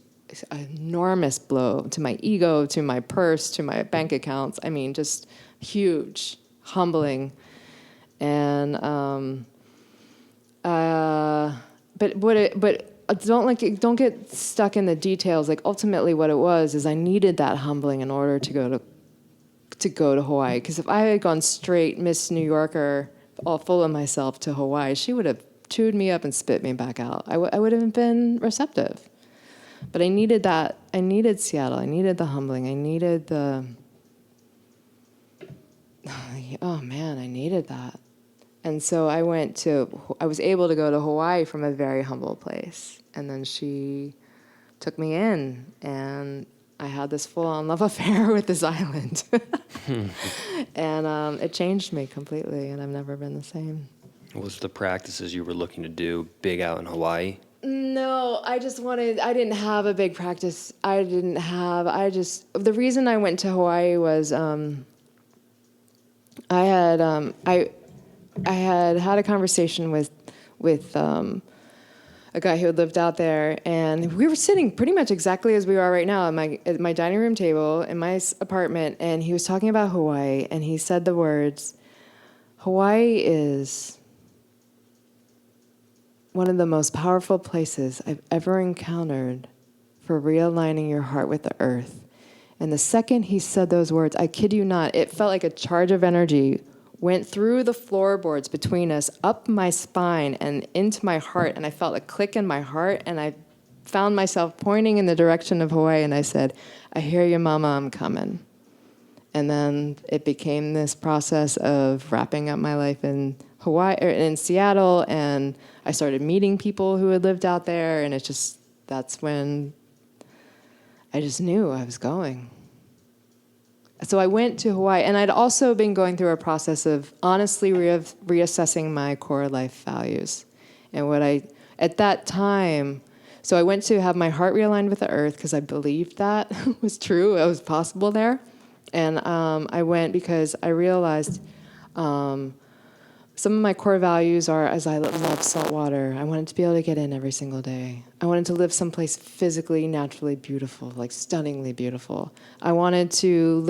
C: an enormous blow to my ego, to my purse, to my bank accounts. Just huge, humbling. And don't get stuck in the details. Like ultimately, what it was is I needed that humbling in order to go to Hawaii. Because if I had gone straight Miss New Yorker, all full of myself to Hawaii, she would have chewed me up and spit me back out. I would have been receptive. But I needed that. I needed Seattle. I needed the humbling. I needed the. Oh man, I needed that. And so I was able to go to Hawaii from a very humble place. And then she took me in, and I had this full-on love affair with this island. And it changed me completely, and I've never been the same.
B: Was the practices you were looking to do big out in Hawaii?
C: No, I didn't have a big practice. The reason I went to Hawaii was I had a conversation with a guy who had lived out there, and we were sitting pretty much exactly as we are right now at my dining room table in my apartment, and he was talking about Hawaii, and he said the words, "Hawaii is one of the most powerful places I've ever encountered for realigning your heart with the earth." And the second he said those words, I kid you not, it felt like a charge of energy went through the floorboards between us, up my spine and into my heart, and I felt a click in my heart, and I found myself pointing in the direction of Hawaii, and I said, "I hear you, Mama, I'm coming." And then it became this process of wrapping up my life in Hawaii, or in Seattle, and I started meeting people who had lived out there, and that's when I just knew I was going. So I went to Hawaii, and I'd also been going through a process of honestly reassessing my core life values. And at that time, so I went to have my heart realigned with the earth because I believed that was true, it was possible there. And I went because I realized some of my core values are, as I love salt water, I wanted to be able to get in every single day. I wanted to live someplace physically, naturally beautiful, like stunningly beautiful. I wanted to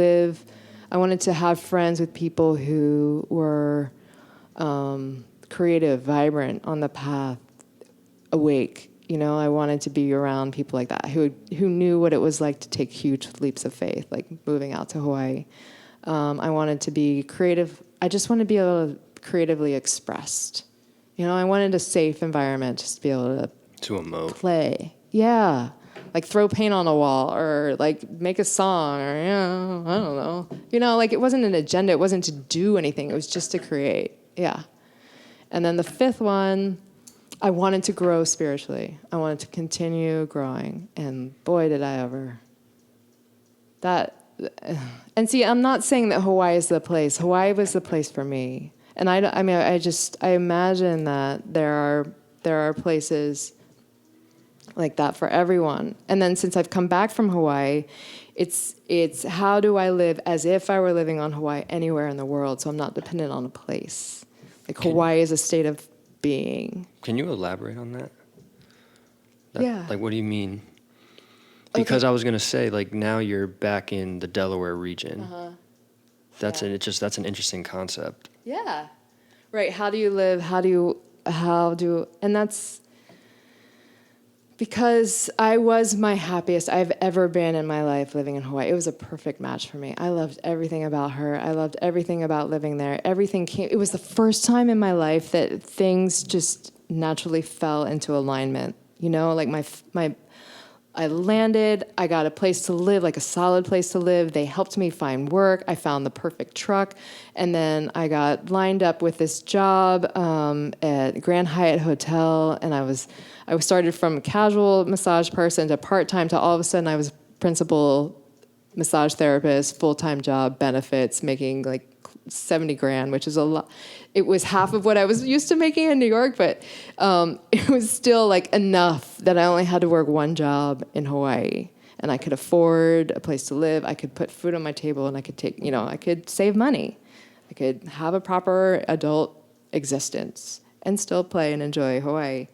C: have friends with people who were creative, vibrant, on the path, awake. You know, I wanted to be around people like that who knew what it was like to take huge leaps of faith, like moving out to Hawaii. I wanted to be creative. I just wanted to be able to creatively expressed. You know, I wanted a safe environment just to be able to
B: emote.
C: Play. Yeah. Like throw paint on a wall or like make a song or, you know, I don't know. You know, like it wasn't an agenda. It wasn't to do anything. It was just to create. Yeah. And then the fifth one, I wanted to grow spiritually. I wanted to continue growing. And boy, did I ever. And see, I'm not saying that Hawaii is the place. Hawaii was the place for me. And I imagine that there are places like that for everyone. And then since I've come back from Hawaii, it's how do I live as if I were living on Hawaii anywhere in the world, so I'm not dependent on a place. Like Hawaii is a state of being. Can
B: you elaborate on that?
C: Yeah.
B: Like, what do you mean? Because okay. I was going to say, like, now you're back in the Delaware region. Uh-huh. That's an interesting concept.
C: Yeah. Right. How do you live? And that's because I was my happiest I've ever been in my life living in Hawaii. It was a perfect match for me. I loved everything about her. I loved everything about living there. It was the first time in my life that things just naturally fell into alignment. You know, like I landed, I got a place to live, like a solid place to live. They helped me find work. I found the perfect truck. And then I got lined up with this job at Grand Hyatt Hotel. And I started from a casual massage person to part-time to all of a sudden I was principal massage therapist, full-time job, benefits, making like $70,000, which is a lot. It was half of what I was used to making in New York, but it was still like enough that I only had to work one job in Hawaii, and I could afford a place to live. I could put food on my table, and I could save money. I could have a proper adult existence and still play and enjoy Hawaii.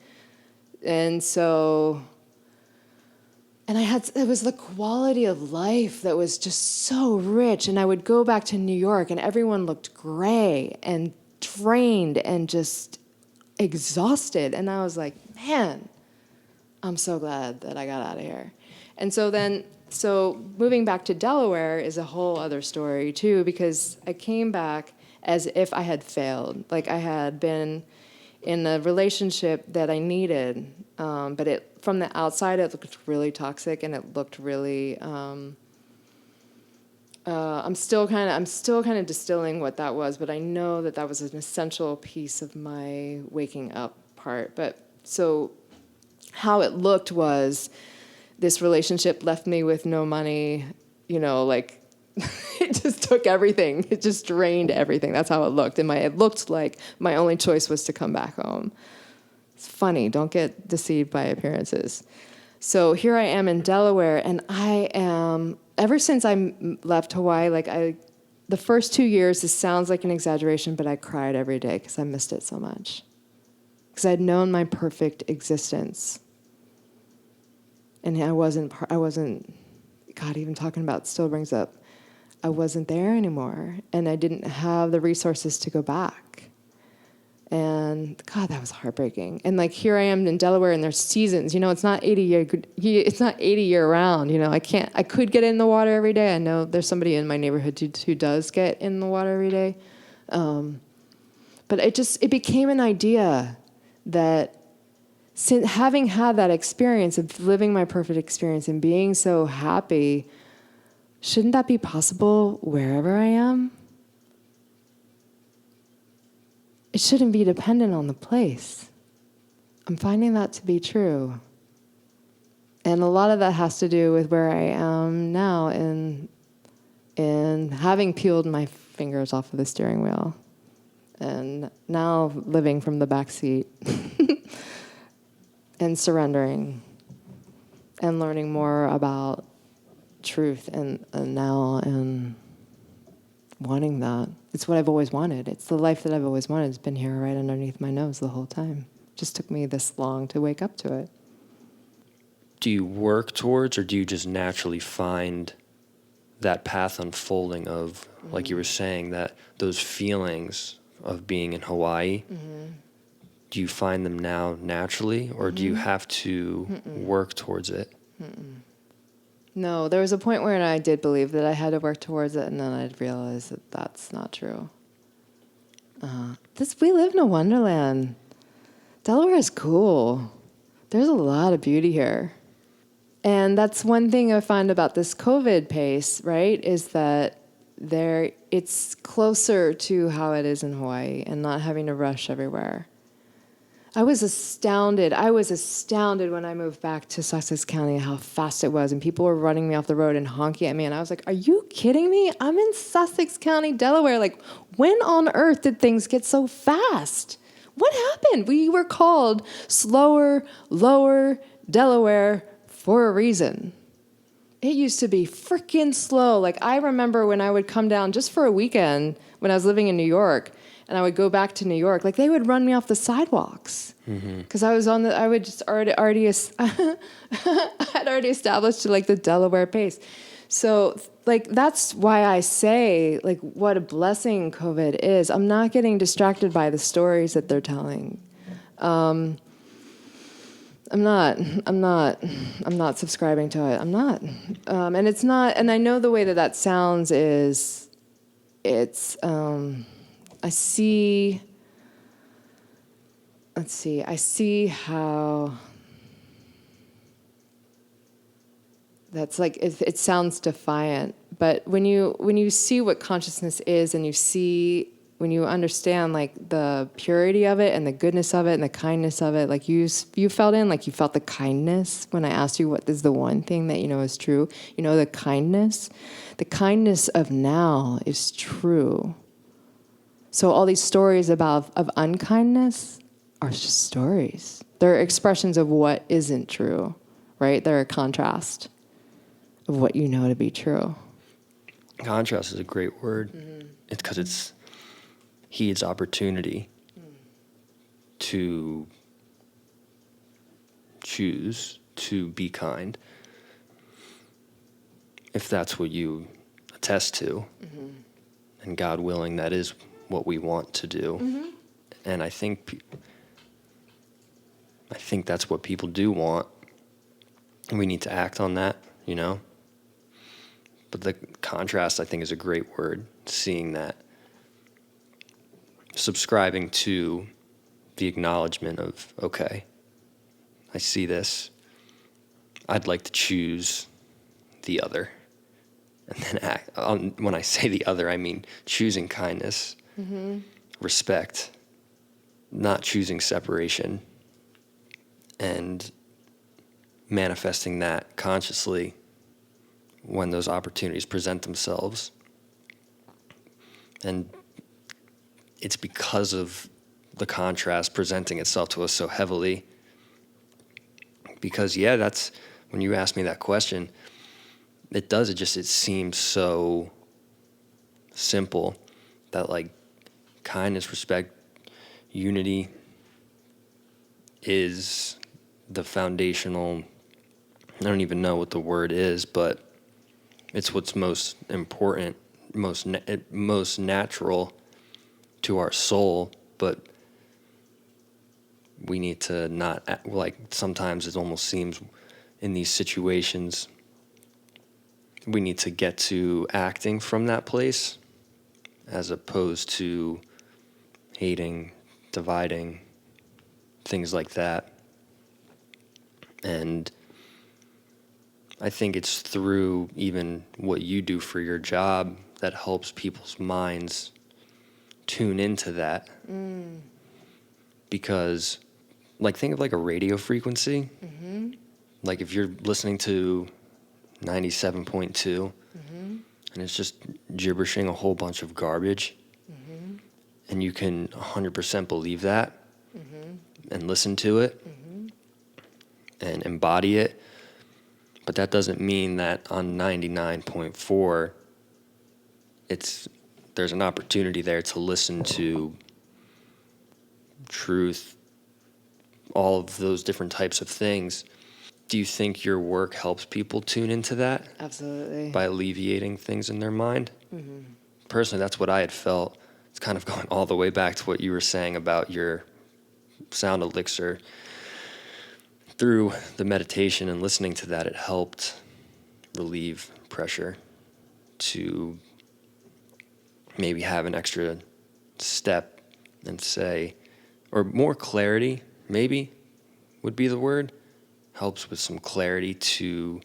C: And so, it was the quality of life that was just so rich. And I would go back to New York and everyone looked gray and drained and just exhausted. And I was like, man, I'm so glad that I got out of here. And so moving back to Delaware is a whole other story too, because I came back as if I had failed. Like I had been in a relationship that I needed, but from the outside it looked really toxic, and it looked really. I'm still kind of distilling what that was, but I know that was an essential piece of my waking up part. But so, how it looked was, this relationship left me with no money. Like it just took everything. It just drained everything. That's how it looked. And it looked like my only choice was to come back home. It's funny. Don't get deceived by appearances. So here I am in Delaware, and I am, ever since I left Hawaii, the first 2 years, this sounds like an exaggeration, but I cried every day because I missed it so much. Because I'd known my perfect existence. And I wasn't, God, even talking about it still brings up, I wasn't there anymore. And I didn't have the resources to go back. And God, that was heartbreaking. And here I am in Delaware, and there's seasons. It's not 80 year round. I could get in the water every day. I know there's somebody in my neighborhood who does get in the water every day. But it became an idea that, since having had that experience of living my perfect experience and being so happy, shouldn't that be possible wherever I am? It shouldn't be dependent on the place. I'm finding that to be true. And a lot of that has to do with where I am now in having peeled my fingers off of the steering wheel and now living from the back seat and surrendering and learning more about truth and now and wanting that. It's what I've always wanted. It's the life that I've always wanted. It's been here right underneath my nose the whole time. It just took me this long to wake up to it.
B: Do you work towards, or do you just naturally find that path unfolding of, like you were saying, that those feelings of being in Hawaii, do you find them now naturally, or do you have to work towards it?
C: No, there was a point where I did believe that I had to work towards it, and then I'd realize that that's not true. We live in a wonderland. Delaware is cool. There's a lot of beauty here. And that's one thing I find about this COVID pace, right, is that it's closer to how it is in Hawaii and not having to rush everywhere. I was astounded when I moved back to Sussex County how fast it was, and people were running me off the road and honking at me, and I was like, are you kidding me? I'm in Sussex County, Delaware. When on earth did things get so fast? What happened? We were called slower, lower Delaware for a reason. It used to be freaking slow. I remember when I would come down just for a weekend when I was living in New York, and I would go back to New York, they would run me off the sidewalks because I had already established the Delaware pace. So that's why I say what a blessing COVID is. I'm not getting distracted by the stories that they're telling. I'm not subscribing to it. I'm not. And it's not, and I know the way that sounds is, I see how that's it sounds defiant, but when you see what consciousness is, and when you understand the purity of it and the goodness of it and the kindness of it, you felt you felt the kindness when I asked you what is the one thing that is true. The kindness of now is true. So all these stories of unkindness are just stories. They're expressions of what isn't true, right? They're a contrast of what you know to be true.
B: Contrast is a great word. It's because it heeds opportunity to choose to be kind, if that's what you attest to. And God willing, that is what we want to do. And I think that's what people do want. We need to act on that, you know? But the contrast, I think, is a great word, seeing that. Subscribing to the acknowledgement of, okay, I see this. I'd like to choose the other. And then act. When I say the other, I mean choosing kindness, respect, not choosing separation, and manifesting that consciously when those opportunities present themselves. And it's because of the contrast presenting itself to us so heavily. Because, yeah, that's when you ask me that question, it seems so simple that, like, kindness, respect, unity is the foundational, I don't even know what the word is, but it's what's most important, most natural to our soul. But we need to not act, like, sometimes it almost seems in these situations we need to get to acting from that place as opposed to hating, dividing, things like that. And I think it's through even what you do for your job that helps people's minds tune into that. Because, like, think of like a radio frequency. Like if you're listening to 97.2 and it's just gibberishing a whole bunch of garbage, and you can 100% believe that and listen to it and embody it. But that doesn't mean that on 99.4 there's an opportunity there to listen to truth, all of those different types of things. Do you think your work helps people tune into that?
C: Absolutely.
B: By alleviating things in their mind? Personally, that's what I had felt. It's kind of going all the way back to what you were saying about your sound elixir. Through the meditation and listening to that, it helped relieve pressure to maybe have an extra step and say, or more clarity, maybe would be the word. Helps with some clarity to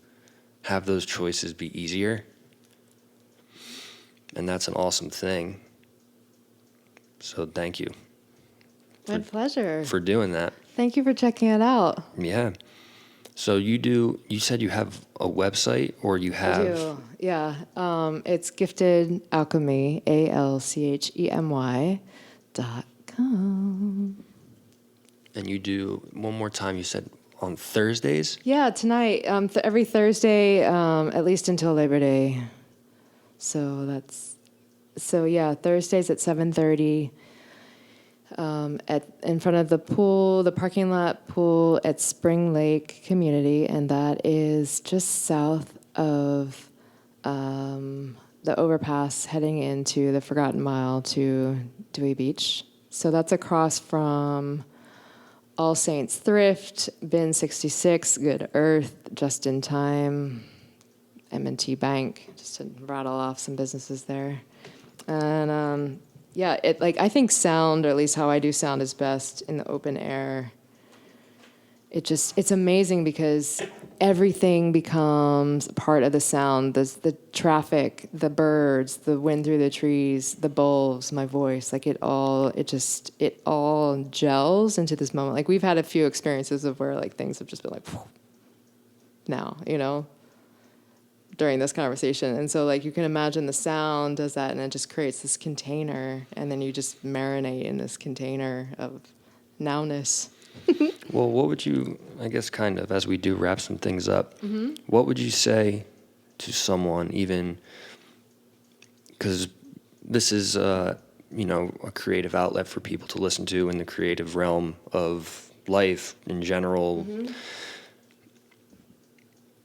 B: have those choices be easier. And that's an awesome thing. So thank you.
C: My pleasure.
B: For doing that.
C: Thank you for checking it out.
B: Yeah. So you said you have a website, or you have?
C: I do, yeah. It's Gifted Alchemy, ALCHEMY.com.
B: And you do, one more time, you said on Thursdays?
C: Yeah, tonight, every Thursday, at least until Labor Day. So yeah, Thursdays at 7:30. In front of the pool, the parking lot pool at Spring Lake Community, and that is just south of the overpass heading into the Forgotten Mile to Dewey Beach. So that's across from All Saints Thrift, Bin 66, Good Earth, Just in Time, M&T Bank, just to rattle off some businesses there. And yeah, I think sound, or at least how I do sound, is best in the open air. It's amazing because everything becomes a part of the sound. The traffic, the birds, the wind through the trees, the bulbs, my voice, like it all gels into this moment. Like we've had a few experiences of where like things have just been like, now, during this conversation. And so like you can imagine the sound does that, and it just creates this container, and then you just marinate in this container of nowness.
B: Well, what would you, I guess kind of as we do wrap some things up, what would you say to someone, even because this is a creative outlet for people to listen to in the creative realm of life in general.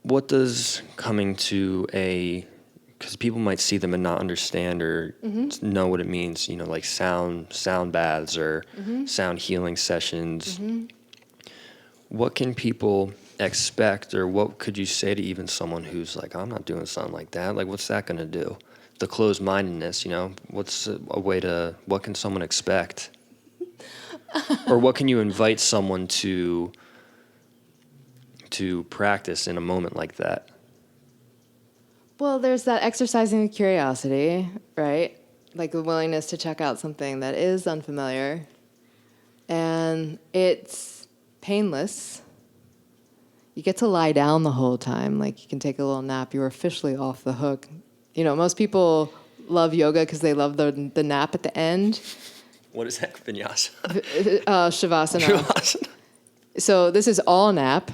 B: What does coming to a because people might see them and not understand or know what it means, like sound baths or sound healing sessions. What can people expect, or what could you say to even someone who's like, I'm not doing something like that? Like, what's that going to do? The closed-mindedness, what's a way to, what can someone expect? Or what can you invite someone to practice in a moment like that?
C: Well, there's that exercising of curiosity, right? Like the willingness to check out something that is unfamiliar. And it's painless. You get to lie down the whole time. Like you can take a little nap. You're officially off the hook. Most people love yoga because they love the nap at the end.
B: What is that? Vinyasa?
C: Shavasana.
B: Shavasana.
C: So this is all nap.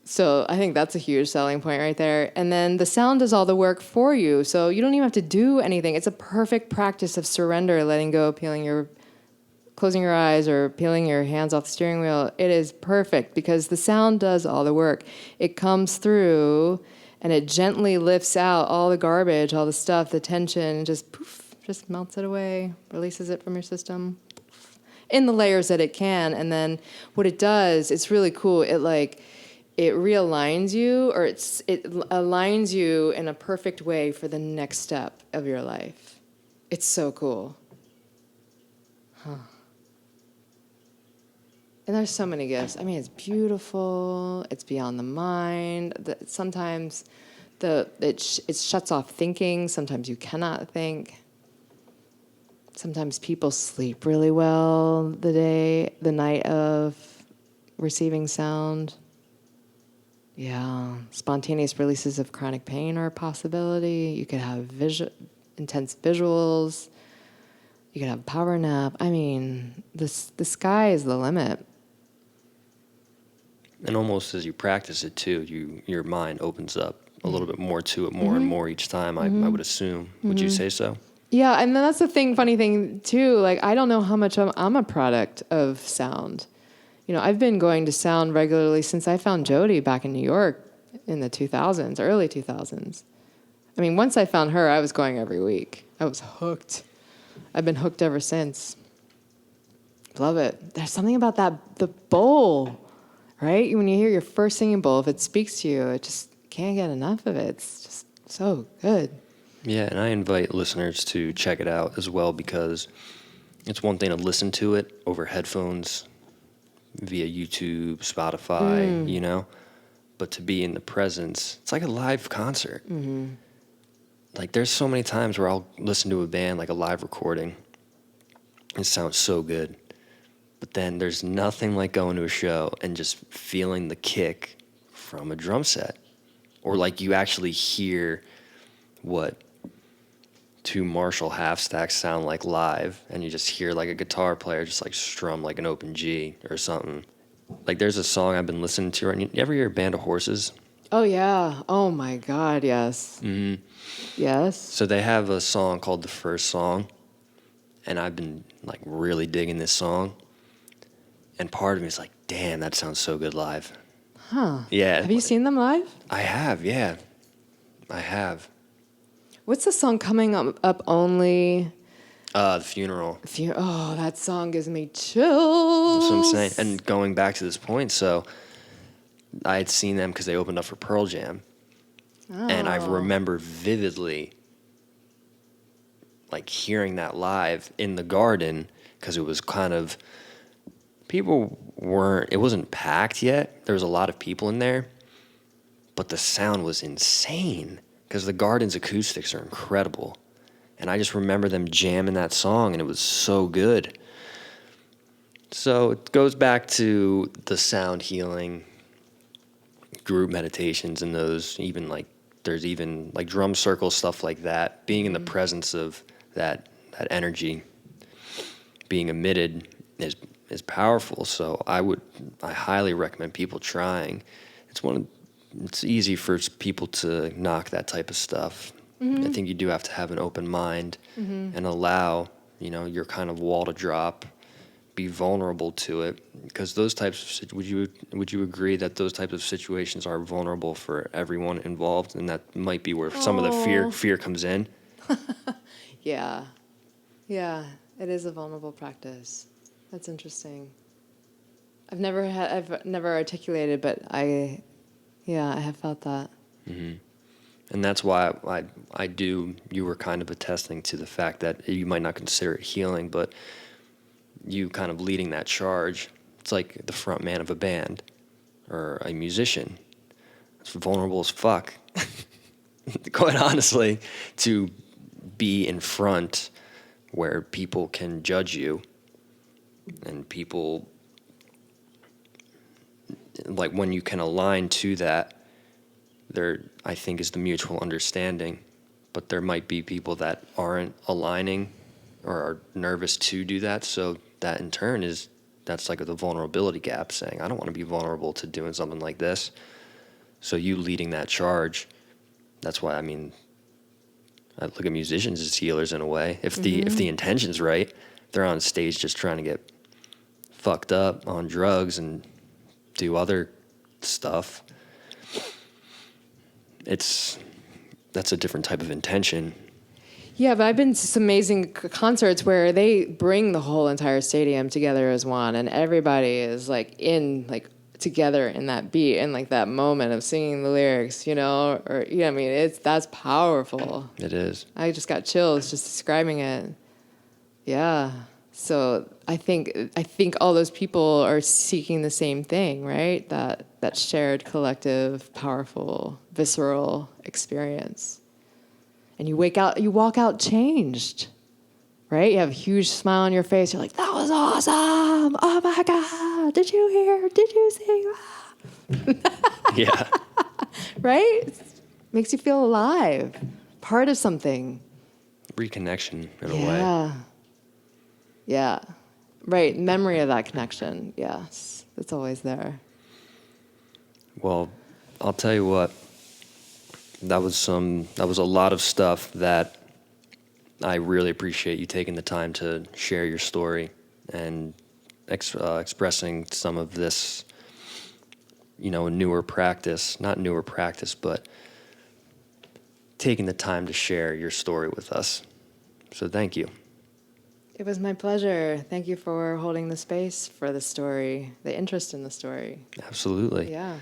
C: So I think that's a huge selling point right there. And then the sound does all the work for you. So you don't even have to do anything. It's a perfect practice of surrender, letting go, closing your eyes or peeling your hands off the steering wheel. It is perfect because the sound does all the work. It comes through and it gently lifts out all the garbage, all the stuff, the tension, just poof, just melts it away, releases it from your system in the layers that it can. And then what it does, it's really cool. It realigns you, or it aligns you in a perfect way for the next step of your life. It's so cool. And there's so many gifts. I mean, it's beautiful. It's beyond the mind. Sometimes it shuts off thinking. Sometimes you cannot think. Sometimes people sleep really well the night of receiving sound. Yeah, spontaneous releases of chronic pain are a possibility. You could have intense visuals. You could have a power nap. I mean, the sky is the limit.
B: And almost as you practice it too, your mind opens up a little bit more to it, more and more each time. I would assume. Would you say so?
C: Yeah, and then that's the funny thing too. Like, I don't know how much I'm a product of sound. I've been going to sound regularly since I found Jody back in New York in the 2000s, early 2000s. I mean, once I found her, I was going every week. I was hooked. I've been hooked ever since. Love it. There's something about the bowl, right? When you hear your first singing bowl, if it speaks to you, it just can't get enough of it. It's just so good.
B: Yeah, and I invite listeners to check it out as well, because it's one thing to listen to it over headphones, via YouTube, Spotify, but to be in the presence, it's like a live concert. Like, there's so many times where I'll listen to a band, like a live recording, it sounds so good, but then there's nothing like going to a show and just feeling the kick from a drum set, or like you actually hear what two Marshall half stacks sound like live, and you just hear like a guitar player just like strum like an open G or something. Like, there's a song I've been listening to. You ever hear Band of Horses?
C: Oh yeah. Oh my God. Yes. Yes.
B: So they have a song called The First Song, and I've been like really digging this song. And part of me is like, damn, that sounds so good live.
C: Huh.
B: Yeah.
C: Have you seen them live?
B: I have. Yeah, I have.
C: What's the song coming up only?
B: The Funeral.
C: Oh, that song gives me chills.
B: That's what I'm saying. And going back to this point, so I had seen them because they opened up for Pearl Jam. Oh. And I remember vividly like hearing that live in the Garden, because it was kind of, it wasn't packed yet. There was a lot of people in there, but the sound was insane because the Garden's acoustics are incredible. And I just remember them jamming that song, and it was so good. So it goes back to the sound healing, group meditations, and those, even like, there's even like drum circle stuff like that. Being in the presence of that energy being emitted is powerful. So I highly recommend people trying. It's easy for people to knock that type of stuff. I think you do have to have an open mind and allow, your kind of wall to drop, be vulnerable to it, because those types of would you agree that those types of situations are vulnerable for everyone involved, and that might be where some of the
C: Oh.
B: fear comes in?
C: Yeah. Yeah. It is a vulnerable practice. That's interesting. I've never articulated, but I have felt that.
B: And that's why you were kind of attesting to the fact that you might not consider it healing, but you kind of leading that charge. It's like the front man of a band or a musician. It's vulnerable as fuck, quite honestly, to be in front where people can judge you, and people, like, when you can align to that, there, I think, is the mutual understanding. But there might be people that aren't aligning or are nervous to do that. So that in turn that's like the vulnerability gap, saying, I don't want to be vulnerable to doing something like this. So you leading that charge, that's why, I mean, I look at musicians as healers in a way. If the intention's right, they're on stage just trying to get fucked up on drugs and do other stuff. That's a different type of intention.
C: Yeah, but I've been to some amazing concerts where they bring the whole entire stadium together as one, and everybody is like together in that beat and like that moment of singing the lyrics, or I mean, that's powerful.
B: It is.
C: I just got chills just describing it. Yeah. So I think all those people are seeking the same thing, right? That shared, collective, powerful, visceral experience. And you walk out changed, right? You have a huge smile on your face. You're like, that was awesome. Oh my God. Did you hear? Did you see?
B: Yeah.
C: Right? Makes you feel alive, part of something.
B: Reconnection in a way.
C: Yeah. Yeah. Right. Memory of that connection. Yes. It's always there.
B: Well, I'll tell you what. That was a lot of stuff that I really appreciate you taking the time to share your story and expressing some of this, newer practice, not newer practice, but taking the time to share your story with us. So thank you.
C: It was my pleasure. Thank you for holding the space for the story, the interest in the story.
B: Absolutely.
C: Yeah.